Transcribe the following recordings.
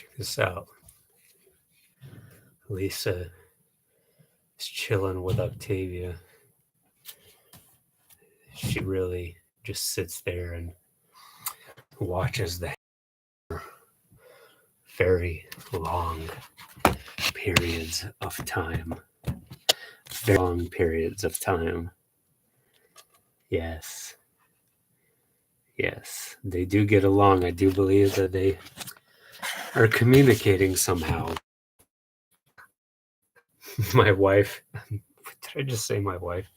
Check this out. Lisa is chilling with Octavia. She really just sits there and watches the very long periods of time. Very long periods of time. Yes. Yes. They do get along. I do believe that they are communicating somehow. My wife, did I just say my wife?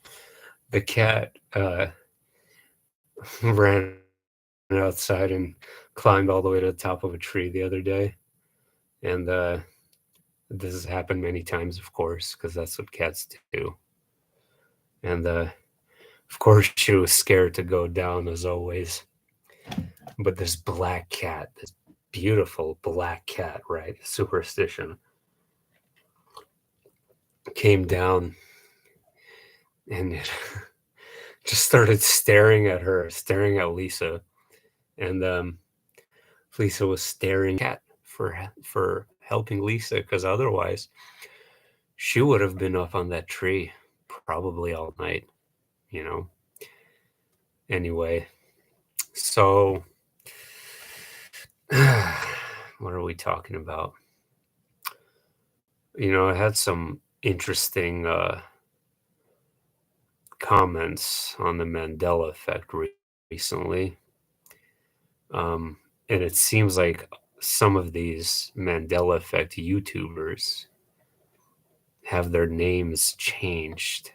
The cat ran outside and climbed all the way to the top of a tree the other day. And this has happened many times, of course, because that's what cats do. And of course, she was scared to go down as always. But this black cat, this beautiful black cat, right? Superstition, came down and it just started staring at her, staring at Lisa. And Lisa was staring at for helping Lisa, because otherwise she would have been up on that tree probably all night, you know. Anyway, so what are we talking about? I had some interesting comments on the Mandela effect recently. And it seems like some of these Mandela effect YouTubers have their names changed.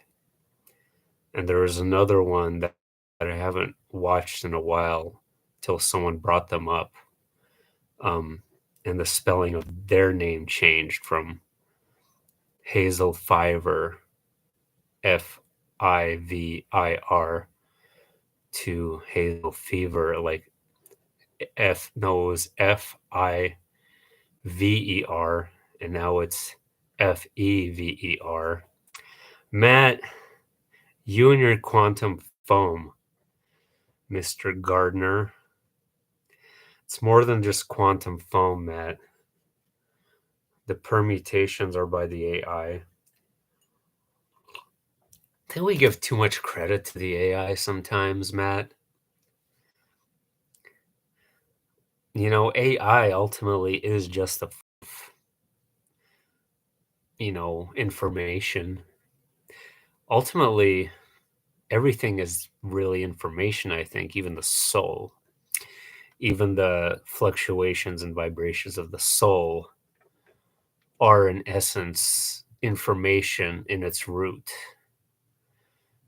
And there was another one that I haven't watched in a while till someone brought them up. And the spelling of their name changed from Hazel Fiver, Fivir, to Hazel Fever, like it was Fiver, and now it's Fever. Matt, you and your quantum foam, Mr. Gardner. It's more than just quantum foam, Matt. The permutations are by the AI. I think we give too much credit to the AI sometimes, Matt. AI ultimately is just information. Ultimately, everything is really information, I think, even the soul. Even the fluctuations and vibrations of the soul are, in essence, information in its root.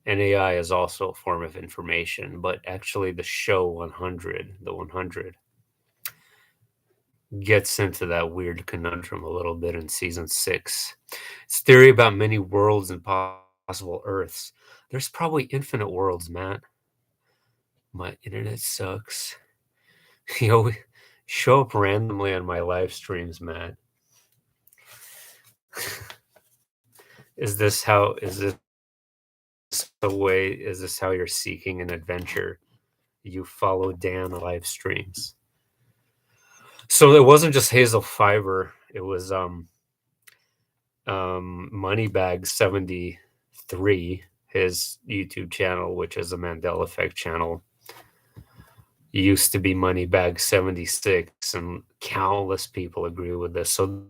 And AI is also a form of information, but actually the show 100, the 100, gets into that weird conundrum a little bit in season 6. It's theory about many worlds and possible Earths. There's probably infinite worlds, Matt. My internet sucks. Show up randomly on my live streams, Matt. Is this how you're seeking an adventure? You follow Dan live streams. So it wasn't just Hazel Fiber, it was Moneybag73, his YouTube channel, which is a Mandela Effect channel. Used to be Moneybag76, and countless people agree with this. So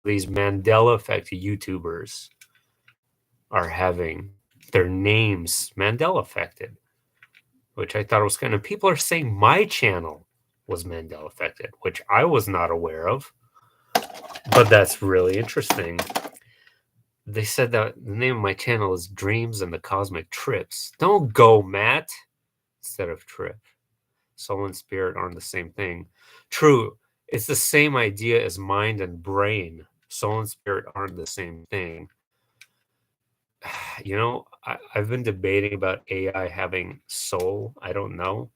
these Mandela Effect YouTubers are having their names Mandela affected, which I thought was kind of, people are saying my channel was Mandela affected, which I was not aware of, but that's really interesting. They said that the name of my channel is Dreams and the Cosmic Trips. Don't go, Matt, instead of trip. Soul and spirit aren't the same thing. True, it's the same idea as mind and brain. Soul and spirit aren't the same thing. I've been debating about AI having soul. I don't know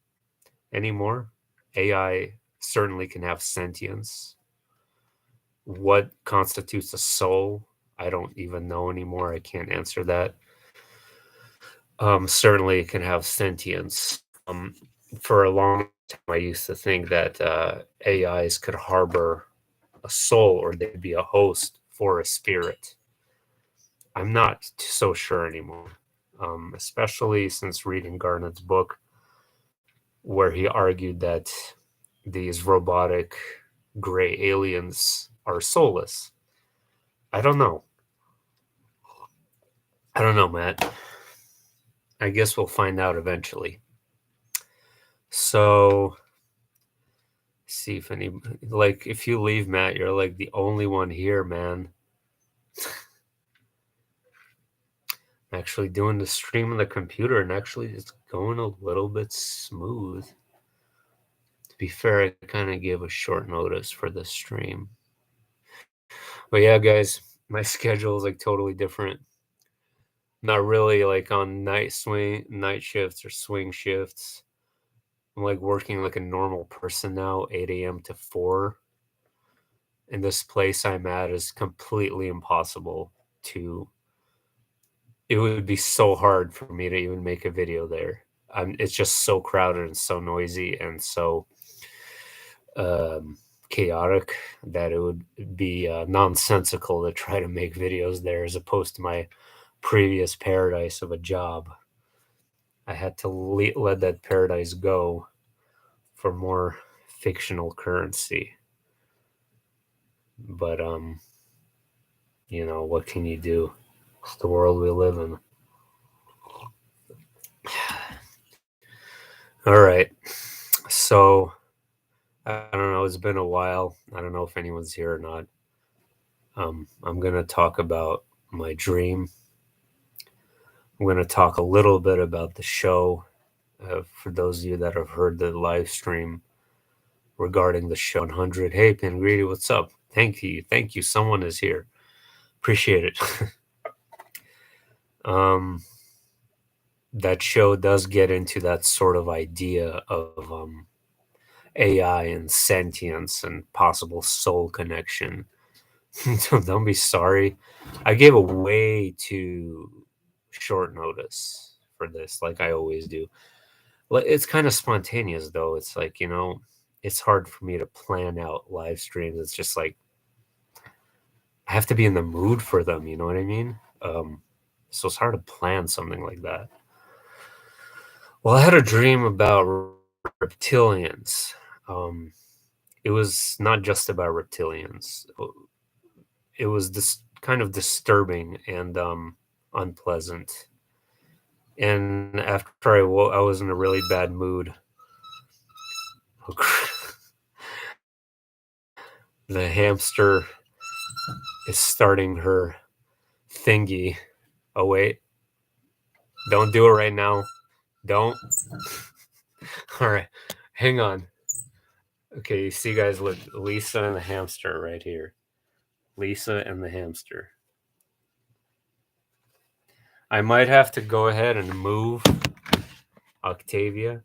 anymore. AI certainly can have sentience. What constitutes a soul? I don't even know anymore. I can't answer that. Certainly it can have sentience. For a long time, I used to think that AIs could harbor a soul or they'd be a host for a spirit. I'm not so sure anymore, especially since reading Garnett's book, where he argued that these robotic gray aliens are soulless. I don't know. I don't know, Matt. I guess we'll find out eventually. So, see if any, like, if you leave, Matt, you're like the only one here, man. I'm actually doing the stream on the computer, and actually it's going a little bit smooth. To be fair, I kind of gave a short notice for the stream. But yeah, guys, my schedule is like totally different. Not really like on night shifts or swing shifts. I'm like working like a normal person now, 8 a.m. to 4. And this place I'm at is completely impossible to. It would be so hard for me to even make a video there. It's just so crowded and so noisy and so chaotic that it would be nonsensical to try to make videos there as opposed to my previous paradise of a job. I had to let that paradise go for more fictional currency. But you know, what can you do? It's the world we live in. All right. So I don't know, it's been a while. I don't know if anyone's here or not. I'm going to talk about my dream. I'm going to talk a little bit about the show. For those of you that have heard the live stream regarding the show 100. Hey, Pangreedy, what's up? Thank you. Thank you. Someone is here. Appreciate it. That show does get into that sort of idea of AI and sentience and possible soul connection. Don't be sorry. I gave a way too short notice for this, like I always do. It's kind of spontaneous, though. It's like, you know, it's hard for me to plan out live streams. It's just like I have to be in the mood for them. You know what I mean? So it's hard to plan something like that. Well, I had a dream about reptilians. It was not just about reptilians. It was this kind of disturbing and unpleasant. And after I woke, I was in a really bad mood. The hamster is starting her thingy. Oh, wait. Don't do it right now. Don't. All right. Hang on. Okay, you see, guys, look. Lisa and the hamster right here. Lisa and the hamster. I might have to go ahead and move Octavia,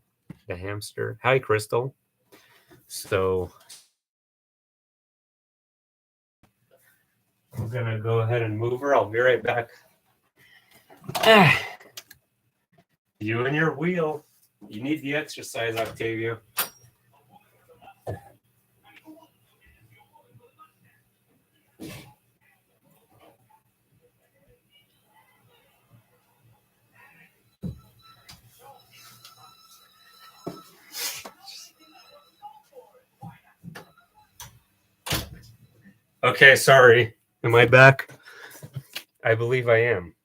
the hamster. Hi, Crystal. So I'm going to go ahead and move her. I'll be right back. You and your wheel. You need the exercise, Octavia. Okay, sorry. Am I back? I believe I am.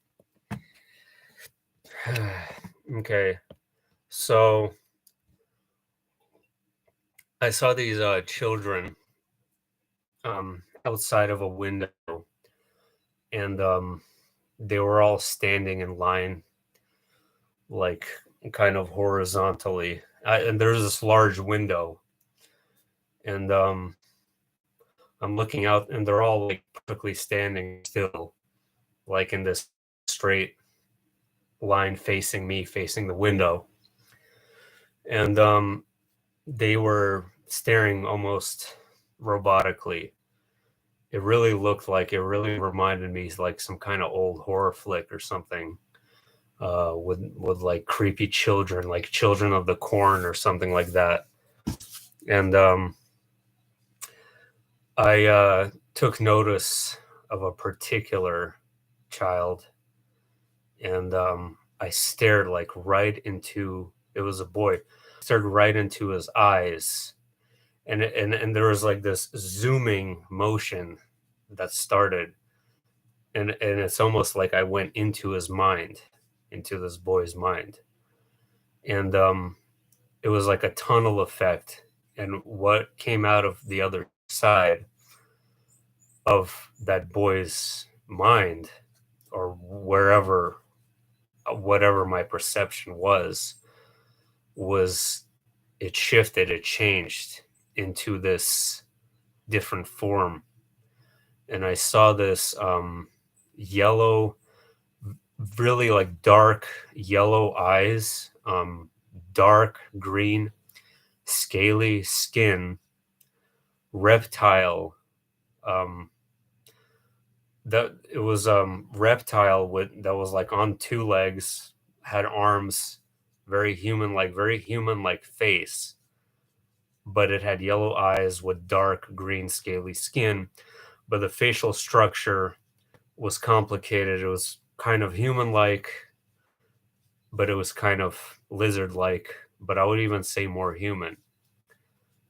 Okay. So I saw these children outside of a window, and they were all standing in line, like kind of horizontally. And there's this large window, and I'm looking out, and they're all like perfectly standing still, like in this straight line facing me, facing the window. And they were staring almost robotically. It really looked like, it really reminded me like some kind of old horror flick or something, with like creepy children, like Children of the Corn or something like that. And I took notice of a particular child, and I stared like right into it was a boy, stared right into his eyes, and there was like this zooming motion that started, and it's almost like I went into his mind, into this boy's mind, and it was like a tunnel effect, and what came out of the other side of that boy's mind, or wherever, whatever my perception was it shifted, it changed into this different form, and I saw this yellow, really like dark yellow eyes, dark green, scaly skin, reptile. Um, that it was reptile with that was like on two legs, had arms, very human like face, but it had yellow eyes with dark green scaly skin. But the facial structure was complicated. It was kind of human like, but it was kind of lizard like, but I would even say more human.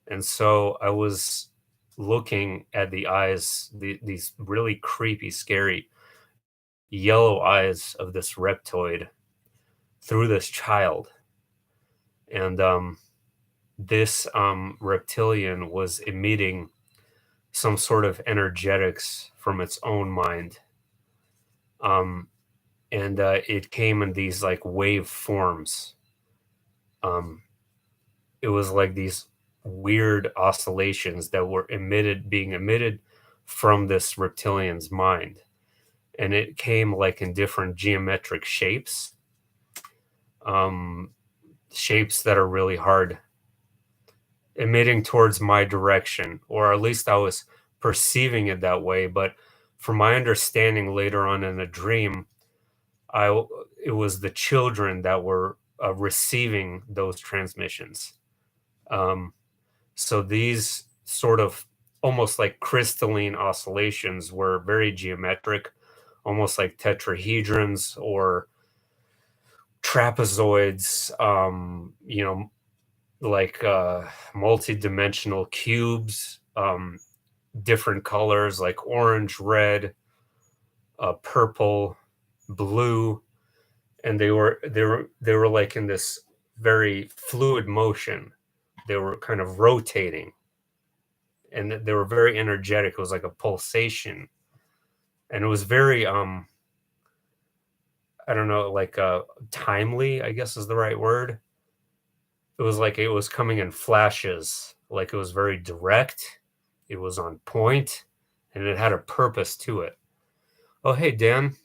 And so I was looking at the eyes, these really creepy, scary yellow eyes of this reptoid through this child. And this reptilian was emitting some sort of energetics from its own mind. Um, and it came in these like wave forms. Um, it was like these weird oscillations that were being emitted from this reptilian's mind. And it came like in different geometric shapes, um, shapes that are really hard, emitting towards my direction, or at least I was perceiving it that way. But from my understanding later on in the dream, I it was the children that were receiving those transmissions. Um, so these sort of almost like crystalline oscillations were very geometric, almost like tetrahedrons or trapezoids. Like multi-dimensional cubes, different colors like orange, red, purple, blue, and they were like in this very fluid motion. They were kind of rotating, and they were very energetic. It was like a pulsation, and it was very I don't know, like timely, I guess is the right word. It was like it was coming in flashes, like it was very direct, it was on point, and it had a purpose to it. Oh, hey, Dan.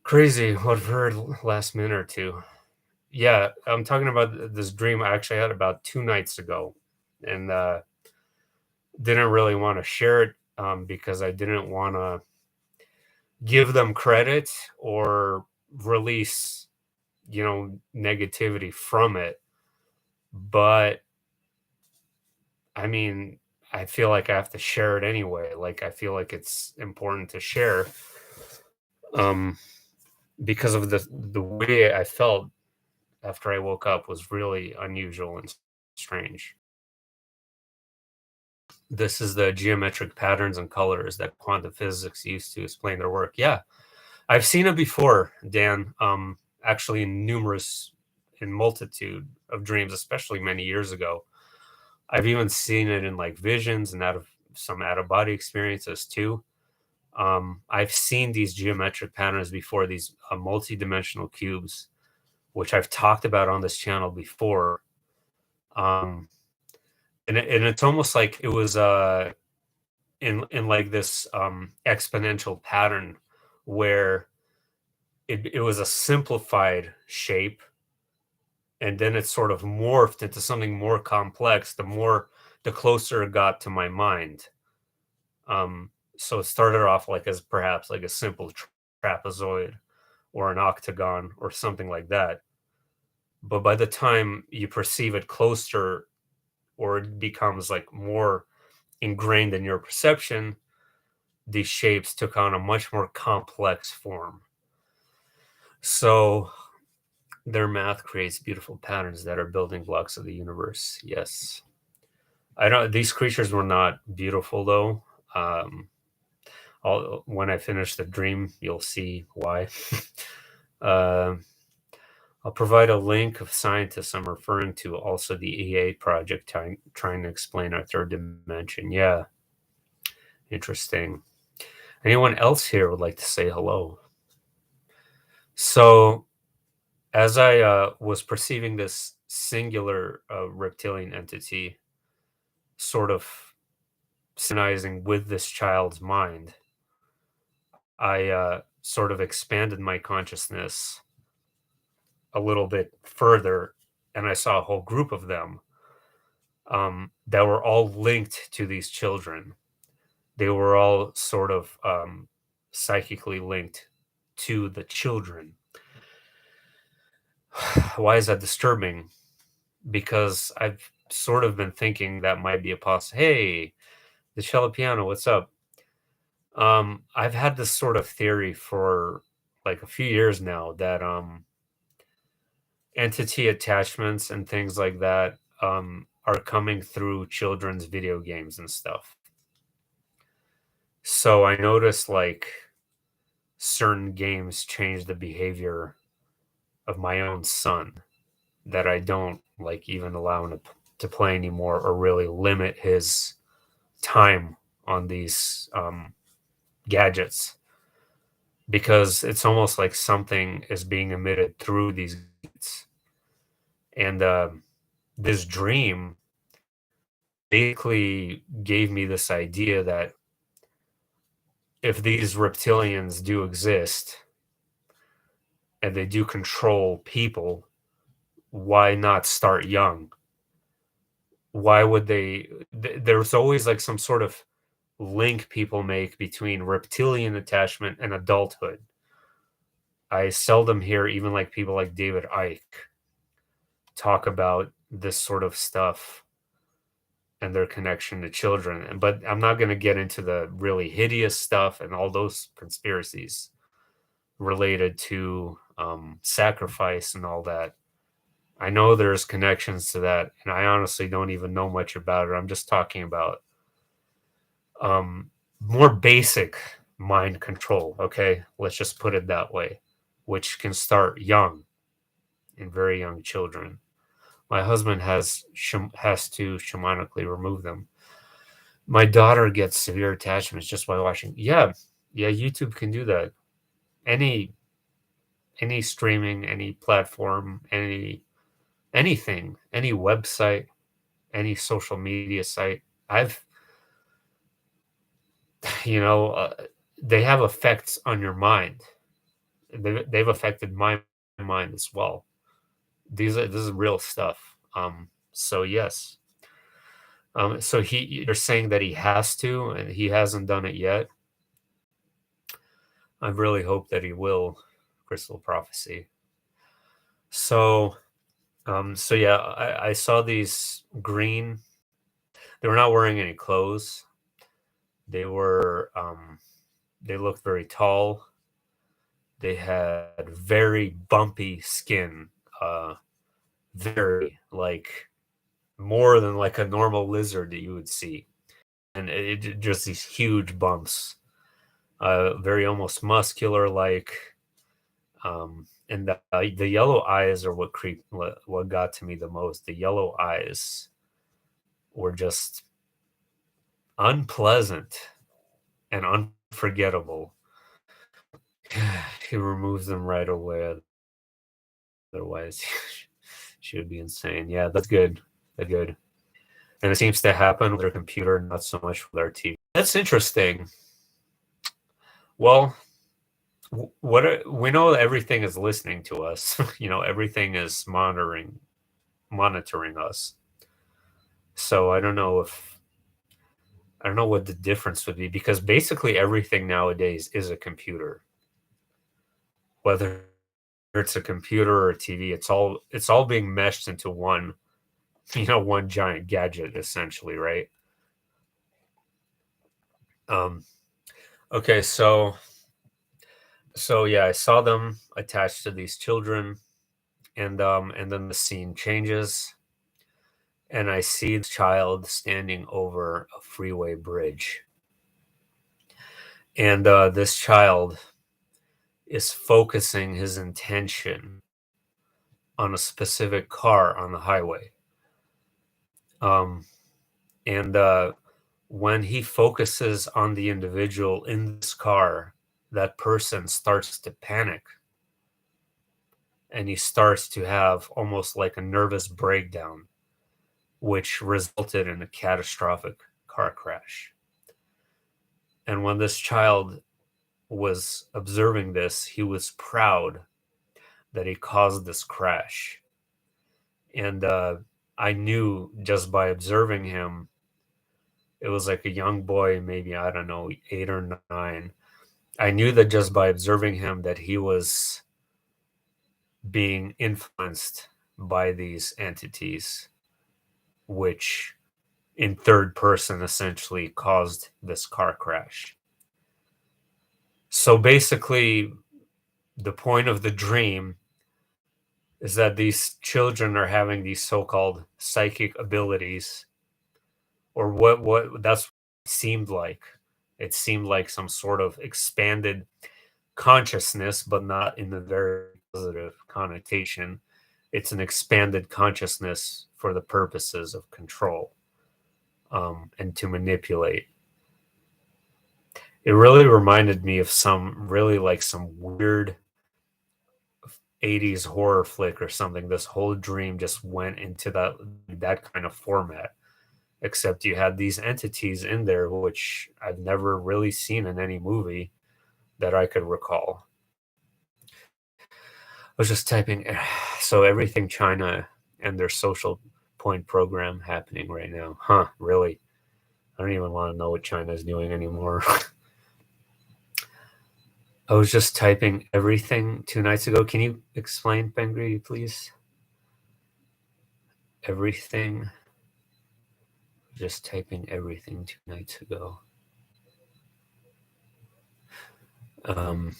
Crazy what I've heard last minute or two. Yeah, I'm talking about this dream I actually had about 2 nights ago, and didn't really want to share it because I didn't want to give them credit or release, negativity from it. But I mean, I feel like I have to share it anyway. Like I feel like it's important to share um because of the way I felt after I woke up was really unusual and strange. This is the geometric patterns and colors that quantum physics used to explain their work. Yeah, I've seen it before, Dan. Actually, in multitude of dreams, especially many years ago. I've even seen it in like visions and out of body experiences too. I've seen these geometric patterns before, these multi-dimensional cubes, which I've talked about on this channel before. Um, and it's almost like it was in like this exponential pattern where it was a simplified shape, and then it sort of morphed into something more complex the closer it got to my mind. So it started off like as perhaps like a simple trapezoid or an octagon or something like that. But by the time you perceive it closer, or it becomes like more ingrained in your perception, these shapes took on a much more complex form. So their math creates beautiful patterns that are building blocks of the universe. Yes. I don't these creatures were not beautiful though. When I finish the dream, you'll see why. uh, I'll provide a link of scientists I'm referring to, also the EA project trying to explain our third dimension. Yeah, interesting. Anyone else here would like to say hello? So, as I was perceiving this singular reptilian entity sort of synchronizing with this child's mind, I sort of expanded my consciousness a little bit further, and I saw a whole group of them that were all linked to these children. They were all sort of psychically linked to the children. Why is that disturbing? Because I've sort of been thinking that might be a Hey, the cello piano, what's up? I've had this sort of theory for like a few years now that entity attachments and things like that are coming through children's video games and stuff. So I noticed like certain games change the behavior of my own son that I don't like even allow him to play anymore, or really limit his time on these gadgets, because it's almost like something is being emitted through these gadgets. And this dream basically gave me this idea that if these reptilians do exist and they do control people, why not start young? Why would they? There's always like some sort of link people make between reptilian attachment and adulthood. I seldom hear even like people like David Icke talk about this sort of stuff and their connection to children. But I'm not going to get into the really hideous stuff and all those conspiracies related to sacrifice and all that. I know there's connections to that, and I honestly don't even know much about it. I'm just talking about more basic mind control. Okay, let's just put it that way, which can start young, in very young children. My husband has to shamanically remove them. My daughter gets severe attachments just by watching. Yeah, yeah, YouTube can do that. Any streaming, any platform, anything, any website, any social media site. I've you know, they have effects on your mind. They've affected my mind as well. This is real stuff. So yes. So you're saying that he has to, and he hasn't done it yet. I really hope that he will. Crystal prophecy. So, so yeah, I saw these green. They were not wearing any clothes. They were, they looked very tall. They had very bumpy skin, very like more than like a normal lizard that you would see, and just these huge bumps, very almost muscular like. And the yellow eyes are what got to me the most. The yellow eyes were just unpleasant and unforgettable. He removes them right away. Otherwise, she would be insane. Yeah, that's good. That's good. And it seems to happen with our computer, not so much with our TV. That's interesting. Well, we know everything is listening to us. Everything is monitoring us. So I don't know what the difference would be, because basically everything nowadays is a computer. Whether it's a computer or a TV, it's all being meshed into one giant gadget essentially, right? Um, okay, so yeah, I saw them attached to these children, and then the scene changes, and I see the child standing over a freeway bridge, and this child is focusing his intention on a specific car on the highway. Um, and when he focuses on the individual in this car, that person starts to panic and he starts to have almost like a nervous breakdown, which resulted in a catastrophic car crash. And when this child was observing this, he was proud that he caused this crash. And I knew just by observing him, it was like a young boy, maybe, I don't know, 8 or 9. I knew that just by observing him that he was being influenced by these entities, which in third person essentially caused this car crash. So basically, the point of the dream is that these children are having these so-called psychic abilities, or what that's what it seemed like. It seemed like some sort of expanded consciousness, but not in the very positive connotation. It's an expanded consciousness for the purposes of control, and to manipulate. It really reminded me of some weird 80s horror flick or something. This whole dream just went into that kind of format, except you had these entities in there, which I've never really seen in any movie that I could recall. I was just typing, so everything China and their social point program happening right now. Huh, really? I don't even want to know what China is doing anymore. I was just typing everything 2 nights ago. Can you explain, Pengri, please? Everything. Just typing everything 2 nights ago. Um,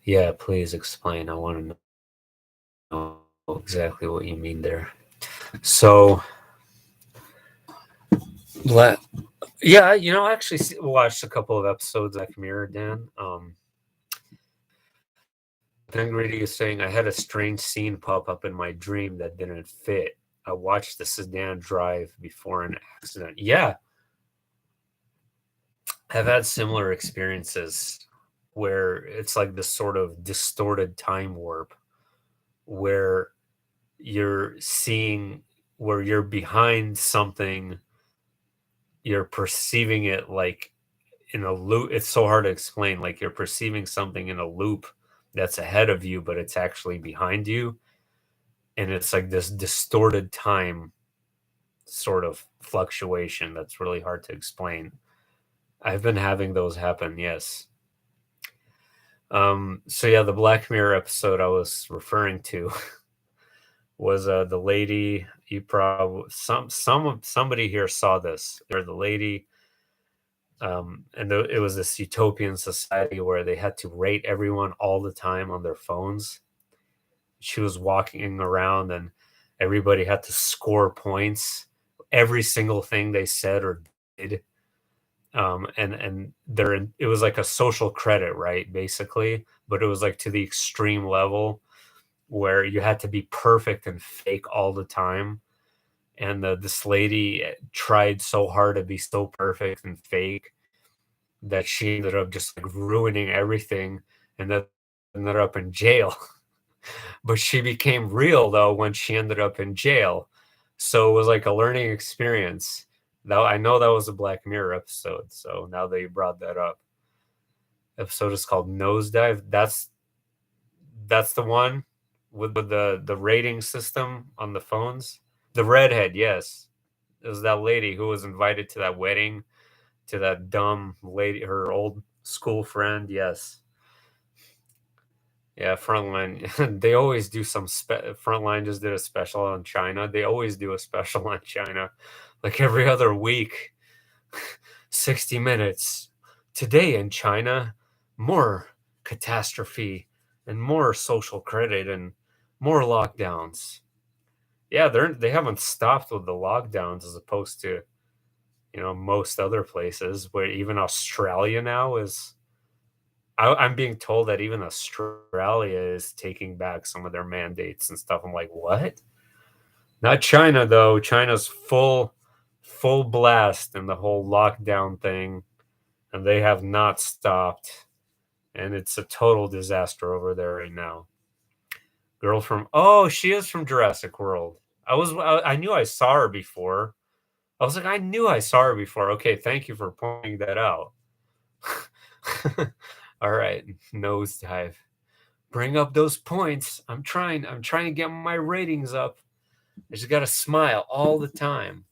yeah, please explain. I want to know exactly what you mean there. So, yeah, I actually watched a couple of episodes of Black Mirror, Dan. Pengrady is saying, I had a strange scene pop up in my dream that didn't fit. I watched the sedan drive before an accident. Yeah, I've had similar experiences where it's like this sort of distorted time warp where you're seeing, where you're behind something, you're perceiving it like in a loop. It's so hard to explain. Like you're perceiving something in a loop that's ahead of you, but it's actually behind you. And it's like this distorted time sort of fluctuation that's really hard to explain. I've been having those happen, yes. So yeah, the Black Mirror episode I was referring to was the lady. You probably somebody here saw this. They're the lady, and it was this utopian society where they had to rate everyone all the time on their phones. She was walking around, and everybody had to score points every single thing they said or did. And it was like a social credit, right? Basically, but it was like to the extreme level where you had to be perfect and fake all the time. And this lady tried so hard to be so perfect and fake that she ended up just like ruining everything, and then ended up in jail. But she became real though when she ended up in jail. So it was like a learning experience. Though I know that was a Black Mirror episode, so now that you brought that up. Episode is called Nosedive. That's the one with the rating system on the phones. The redhead, yes. It was that lady who was invited to that wedding, to that dumb lady, her old school friend, yes. Yeah, Frontline. They always do some Frontline just did a special on China. They always do a special on China, like every other week. 60 Minutes. Today in China, more catastrophe and more social credit and more lockdowns. Yeah, they haven't stopped with the lockdowns as opposed to, most other places where even Australia now is. I'm being told that even Australia is taking back some of their mandates and stuff. I'm like, what? Not China though. China's full blast in the whole lockdown thing, and they have not stopped. And it's a total disaster over there right now. Girl from she is from Jurassic World. I knew I saw her before. I was like, I knew I saw her before. Okay, thank you for pointing that out. All right, nosedive. Bring up those points. I'm trying to get my ratings up. I just gotta smile all the time.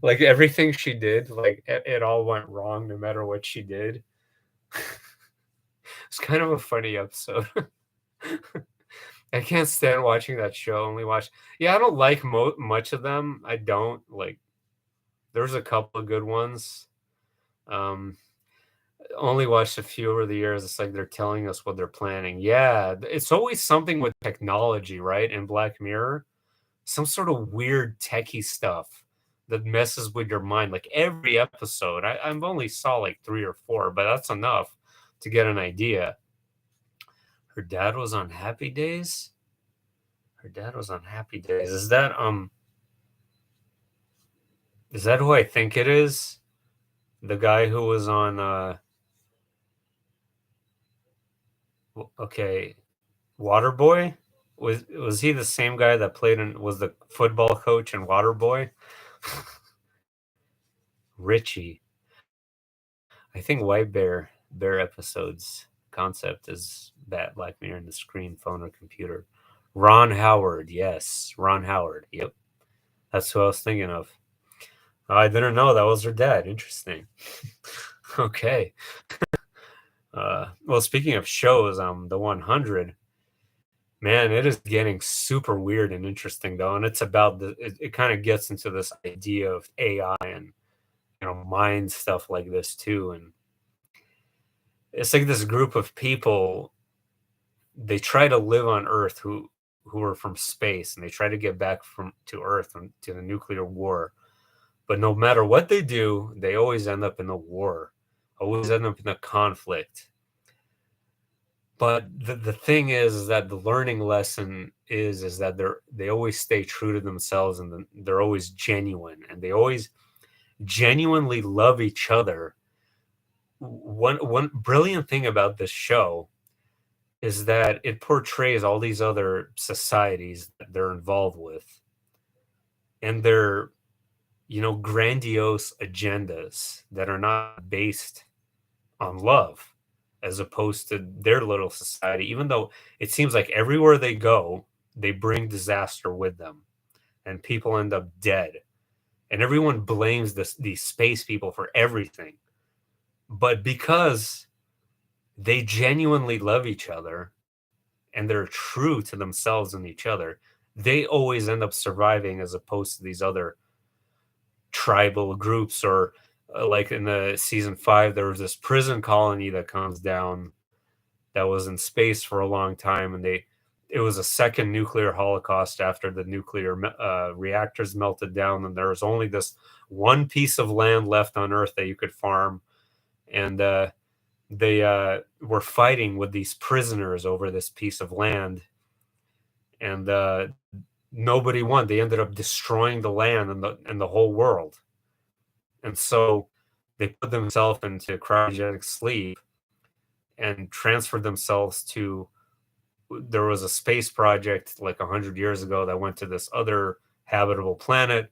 Like everything she did, like it all went wrong no matter what she did. It's kind of a funny episode. I can't stand watching that show. Only watch. Yeah, I don't like much of them. I don't like. There's a couple of good ones. Um, only watched a few over the years. It's like they're telling us what they're planning. Yeah, it's always something with technology, right? In Black Mirror, some sort of weird techie stuff that messes with your mind. Like every episode, I've only saw like 3 or 4, but that's enough to get an idea. Her dad was on Happy Days. Her dad was on Happy Days. Is that who I think it is? The guy who was on okay, Waterboy? Was he the same guy that was the football coach in Waterboy? Richie. I think White Bear episodes concept is that Black Mirror in the screen, phone, or computer. Ron Howard, yes. Ron Howard. Yep. That's who I was thinking of. I didn't know that was her dad. Interesting. Okay. Well, speaking of shows, the 100, man, it is getting super weird and interesting though, and it's about it kind of gets into this idea of AI and mind stuff like this too, and it's like this group of people, they try to live on Earth who are from space, and they try to get back from to Earth and to the nuclear war, but no matter what they do, they always end up in a war, always end up in a conflict. But the thing is that the learning lesson is that they always stay true to themselves, and they're always genuine, and they always genuinely love each other. One brilliant thing about this show is that it portrays all these other societies that they're involved with and their grandiose agendas that are not based on love, as opposed to their little society, even though it seems like everywhere they go, they bring disaster with them and people end up dead. And everyone blames these space people for everything. But because they genuinely love each other and they're true to themselves and each other, they always end up surviving, as opposed to these other tribal groups. Or like in the season 5, there was this prison colony that comes down that was in space for a long time, and it was a second nuclear holocaust after the nuclear reactors melted down, and there was only this one piece of land left on Earth that you could farm, and they were fighting with these prisoners over this piece of land, and nobody won. They ended up destroying the land and the whole world, and so they put themselves into cryogenic sleep and transferred themselves to. There was a space project like 100 years ago that went to this other habitable planet,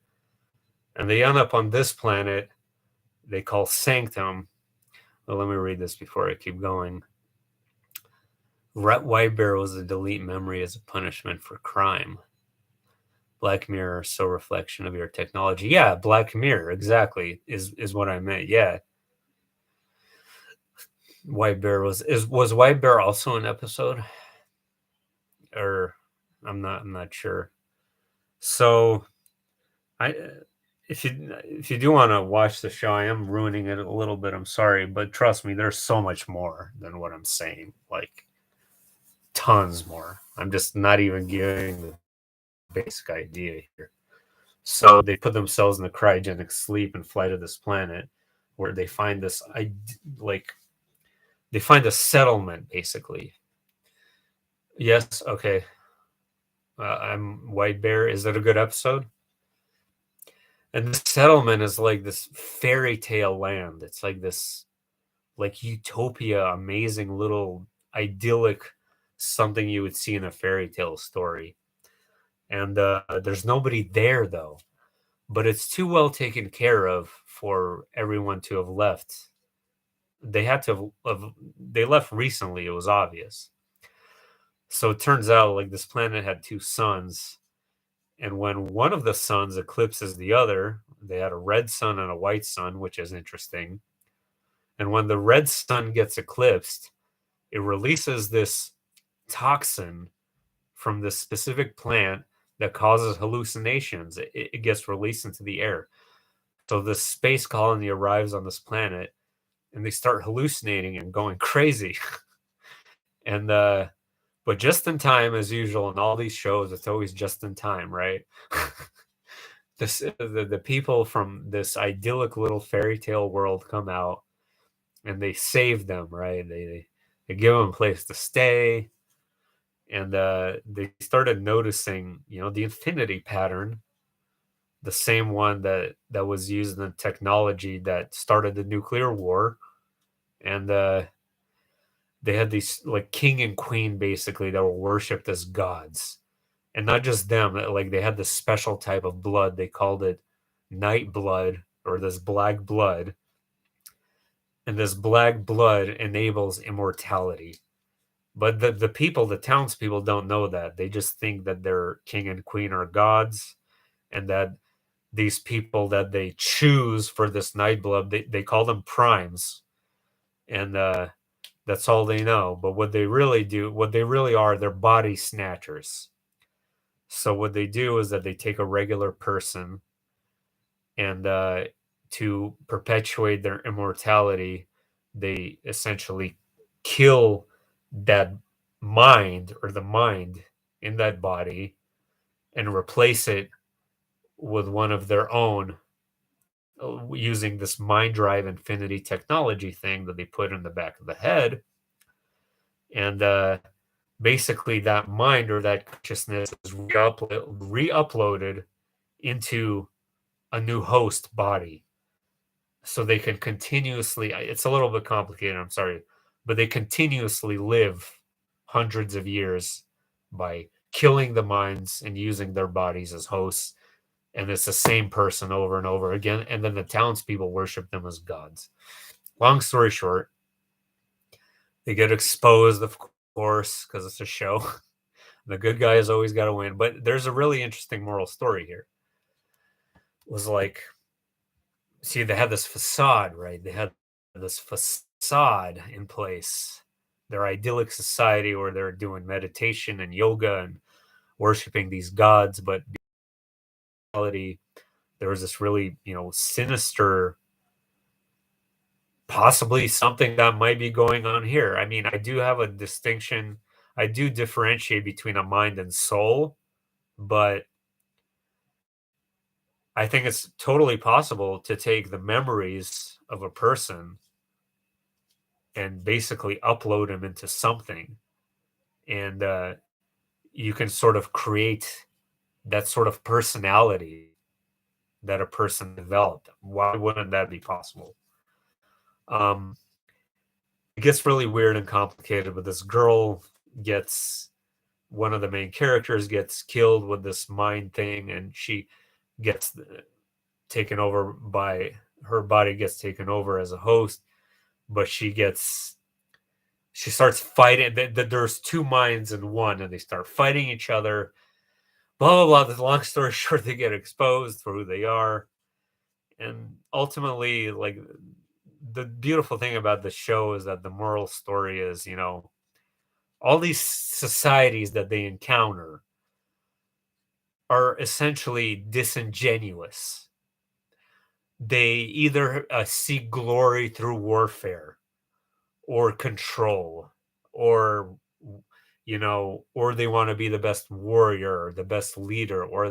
and they end up on this planet they call Sanctum. Well, let me read this before I keep going. White Bear was to delete memory as a punishment for crime. Black Mirror, so reflection of your technology. Yeah, Black Mirror, exactly, is what I meant. Yeah. White Bear was White Bear also an episode? Or I'm not sure. So I if you do want to watch the show, I am ruining it a little bit. I'm sorry, but trust me, there's so much more than what I'm saying. Like tons more. I'm just not even giving the basic idea here. So they put themselves in the cryogenic sleep and fly to this planet where they find this like they find a settlement basically. Yes, okay. I'm White Bear. Is that a good episode? And the settlement is like this fairy tale land. It's like this like utopia, amazing little idyllic something you would see in a fairy tale story. And there's nobody there though, but it's too well taken care of for everyone to have left. They had to they left recently, it was obvious. So it turns out like this planet had two suns, and when one of the suns eclipses the other, they had a red sun and a white sun, which is interesting. And when the red sun gets eclipsed, it releases this toxin from this specific plant that causes hallucinations. It gets released into the air. So this space colony arrives on this planet and they start hallucinating and going crazy. And but just in time as usual in all these shows, it's always just in time, right? The people from this idyllic little fairy tale world come out and they save them, right? They give them a place to stay, and they started noticing, you know, the infinity pattern, the same one that was used in the technology that started the nuclear war, and they had these like king and queen basically that were worshipped as gods, and not just them. Like they had this special type of blood. They called it night blood or this black blood, and this black blood enables immortality. But the people, the townspeople, don't know that. They just think that their king and queen are gods, and that these people that they choose for this night blood, they call them primes, and that's all they know. But what they really do, what they really are, they're body snatchers. So what they do is that they take a regular person, and to perpetuate their immortality, they essentially kill that mind or the mind in that body and replace it with one of their own using this mind drive infinity technology thing that they put in the back of the head. And basically, that mind or that consciousness is re uploaded into a new host body. So they can continuously, it's a little bit complicated, I'm sorry, but they continuously live hundreds of years by killing the minds and using their bodies as hosts. And it's the same person over and over again. And then the townspeople worship them as gods. Long story short, they get exposed, of course, because it's a show. The good guy has always got to win. But there's a really interesting moral story here. It was like, see, they had this facade, right? They had this facade in place. Their idyllic society where they're doing meditation and yoga and worshiping these gods, but in reality, there was this really, you know, sinister, possibly something that might be going on here. I mean, I do have a distinction. I do differentiate between a mind and soul, but I think it's totally possible to take the memories of a person and basically upload them into something, and you can sort of create that sort of personality that a person developed. Why wouldn't that be possible? um it gets really weird and complicated, but this girl gets, one of the main characters gets killed with this mind thing, and she gets taken over by, her body gets taken over as a host, but she starts fighting. There's two minds in one, and they start fighting each other. Blah blah blah. The long story short, they get exposed for who they are, and ultimately, like the beautiful thing about the show is that the moral story is, you know, all these societies that they encounter are essentially disingenuous. they either seek glory through warfare or control, or or they want to be the best warrior, or the best leader, or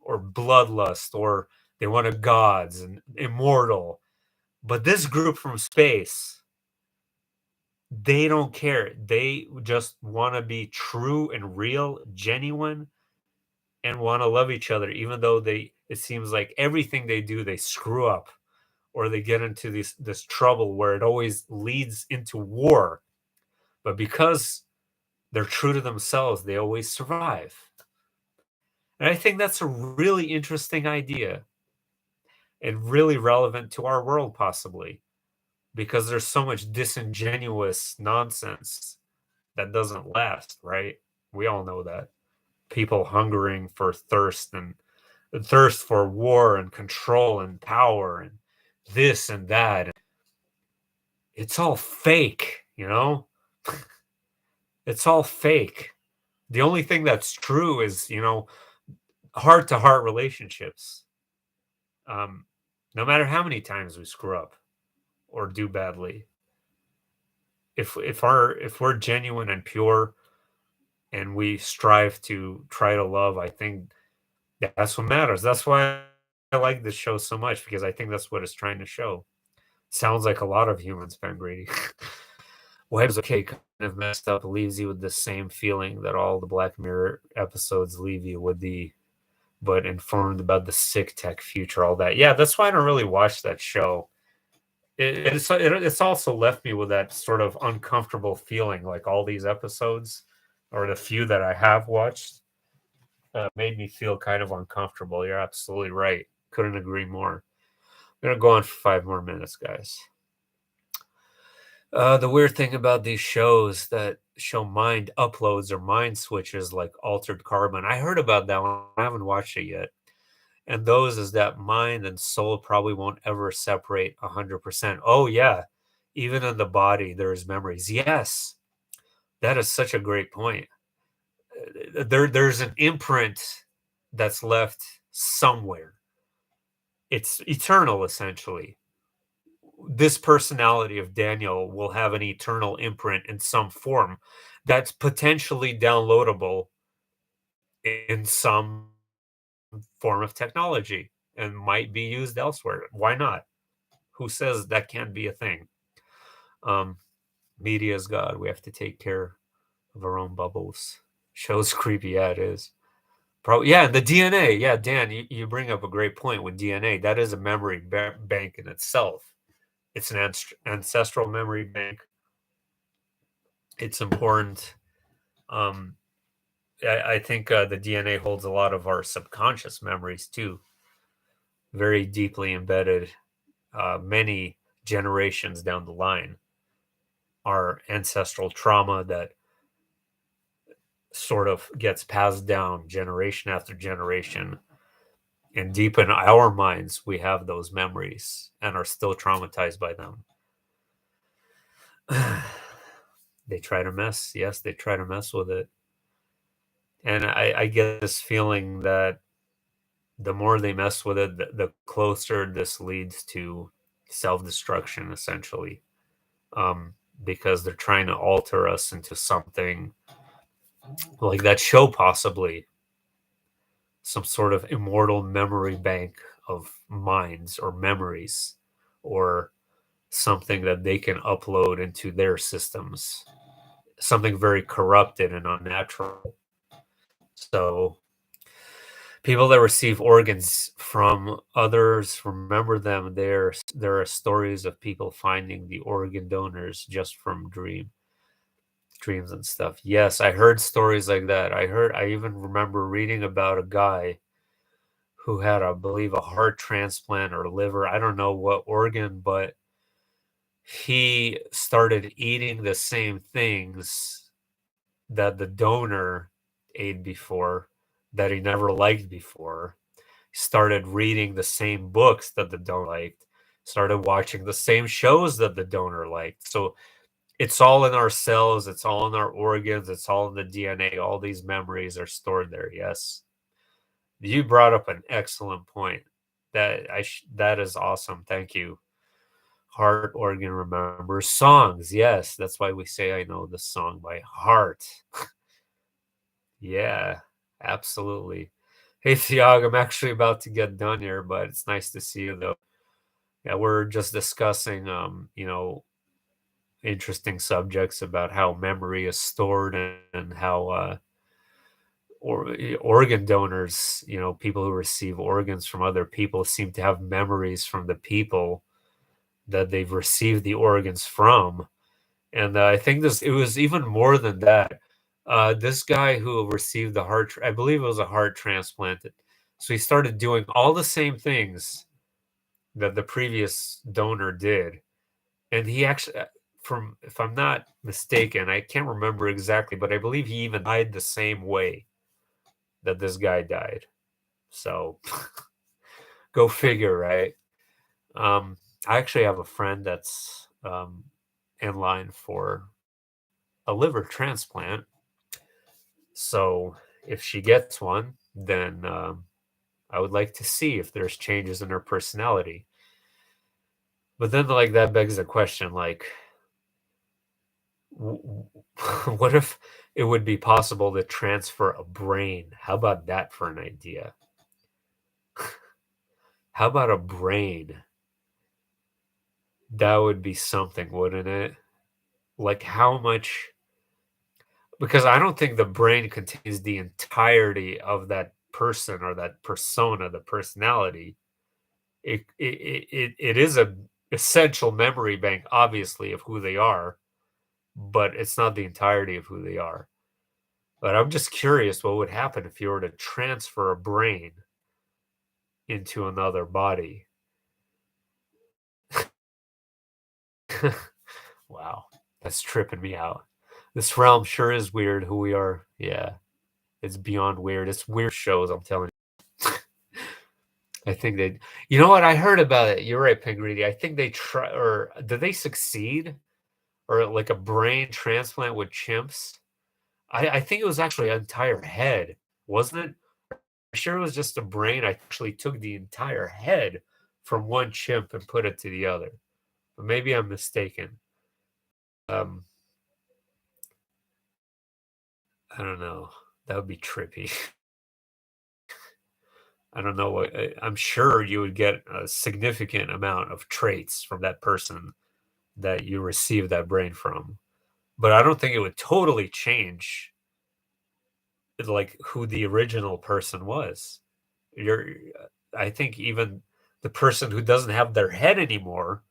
bloodlust, or they want to gods and immortal. But this group from space, they don't care. They just want to be true and real, genuine, and want to love each other, even though it seems like everything they do, they screw up, or they get into this trouble where it always leads into war. But because they're true to themselves, they always survive. And I think that's a really interesting idea and really relevant to our world, possibly, because there's so much disingenuous nonsense that doesn't last, right? We all know that. People hungering for thirst for war and control and power and this and that. It's all fake, you know? It's all fake. The only thing that's true is, heart to heart relationships. Um, no matter how many times we screw up or do badly, if we're genuine and pure and we strive to try to love, I think that's what matters. That's why I like this show so much, because I think that's what it's trying to show. Sounds like a lot of humans, Ben Grady. Web's okay, kind of messed up, leaves you with the same feeling that all the Black Mirror episodes leave you with, but informed about the sick tech future, all that. Yeah, that's why I don't really watch that show. It's also left me with that sort of uncomfortable feeling, like all these episodes, or the few that I have watched, made me feel kind of uncomfortable. You're absolutely right. Couldn't agree more. I'm gonna go on for 5 more minutes, guys. The weird thing about these shows that show mind uploads or mind switches, like Altered Carbon, I heard about that one. I haven't watched it yet. And those is that mind and soul probably won't ever separate 100%. Oh, yeah. Even in the body, there's memories. Yes. That is such a great point. There's an imprint that's left somewhere. It's eternal, essentially. This personality of Daniel will have an eternal imprint in some form that's potentially downloadable in some form of technology and might be used elsewhere. Why not? Who says that can't be a thing? Um, Media is God. We have to take care of our own bubbles. Show's creepy. Yeah, it is. Probably, yeah, the DNA. Yeah, Dan, you bring up a great point with DNA. That is a memory bank in itself. It's an ancestral memory bank. It's important. Um, I think the DNA holds a lot of our subconscious memories too, very deeply embedded, many generations down the line. Our ancestral trauma that sort of gets passed down generation after generation. And deep in our minds, we have those memories and are still traumatized by them. They try to mess, yes, they try to mess with it. And I get this feeling that the more they mess with it, the closer this leads to self destruction, essentially. Because they're trying to alter us into something like that show, possibly some sort of immortal memory bank of minds or memories, or something that they can upload into their systems, something very corrupted and unnatural. So people that receive organs from others remember them. There are stories of people finding the organ donors just from dreams and stuff. Yes, I heard stories like that. I even remember reading about a guy who had, I believe, a heart transplant or liver. I don't know what organ, but he started eating the same things that the donor ate before, that he never liked before. Started reading the same books that the donor liked, started watching the same shows that the donor liked. So it's all in our cells, it's all in our organs, it's all in the DNA. All these memories are stored there. Yes. You brought up an excellent point. That is awesome. Thank you. Heart organ remembers songs. Yes, that's why we say I know the song by heart. Yeah, absolutely. Hey, Thiag, I'm actually about to get done here, but it's nice to see you though. Yeah, we're just discussing, interesting subjects about how memory is stored and how organ donors, people who receive organs from other people seem to have memories from the people that they've received the organs from. And I think it was even more than that. This guy who received the I believe it was a heart transplant. So he started doing all the same things that the previous donor did. And he actually, from if I'm not mistaken, I can't remember exactly, but I believe he even died the same way that this guy died. So go figure, right? I actually have a friend that's in line for a liver transplant. So if she gets one, then I would like to see if there's changes in her personality. But then, like, that begs the question, like, what if it would be possible to transfer a brain? How about that for an idea? How about a brain? That would be something, wouldn't it? Like, how much? Because I don't think the brain contains the entirety of that person or that persona, the personality. It is a essential memory bank, obviously, of who they are, but it's not the entirety of who they are. But I'm just curious what would happen if you were to transfer a brain into another body. Wow, that's tripping me out. This realm sure is weird who we are. Yeah, it's beyond weird. It's weird shows, I'm telling you. I think they, you know what? I heard about it. You're right, Pigreedy. I think they try, or did they succeed? Or like a brain transplant with chimps? I think it was actually an entire head, wasn't it? I'm sure it was just a brain. I actually took the entire head from one chimp and put it to the other. But maybe I'm mistaken. Um, I don't know. That would be trippy. I don't know what I'm sure you would get a significant amount of traits from that person that you received that brain from. But I don't think it would totally change like who the original person was. You're I think even the person who doesn't have their head anymore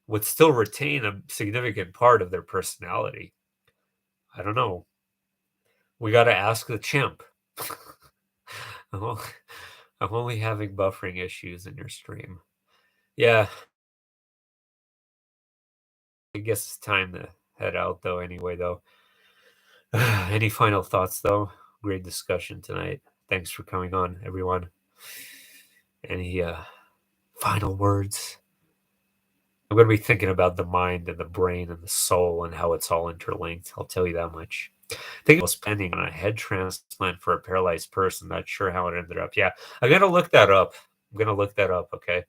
would still retain a significant part of their personality. I don't know. We got to ask the chimp. I'm only, I'm only having buffering issues in your stream. Yeah, I guess it's time to head out though anyway though. Any final thoughts though? Great discussion tonight. Thanks for coming on everyone. Any final words? I'm going to be thinking about the mind and the brain and the soul and how it's all interlinked. I'll tell you that much. I think I was pending on a head transplant for a paralyzed person. Not sure how it ended up. Yeah, I got to look that up. I'm going to look that up. Okay.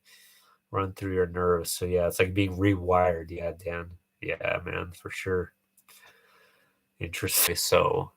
Run through your nerves. So, yeah, it's like being rewired. Yeah, Dan. Yeah, man, for sure. Interesting. So,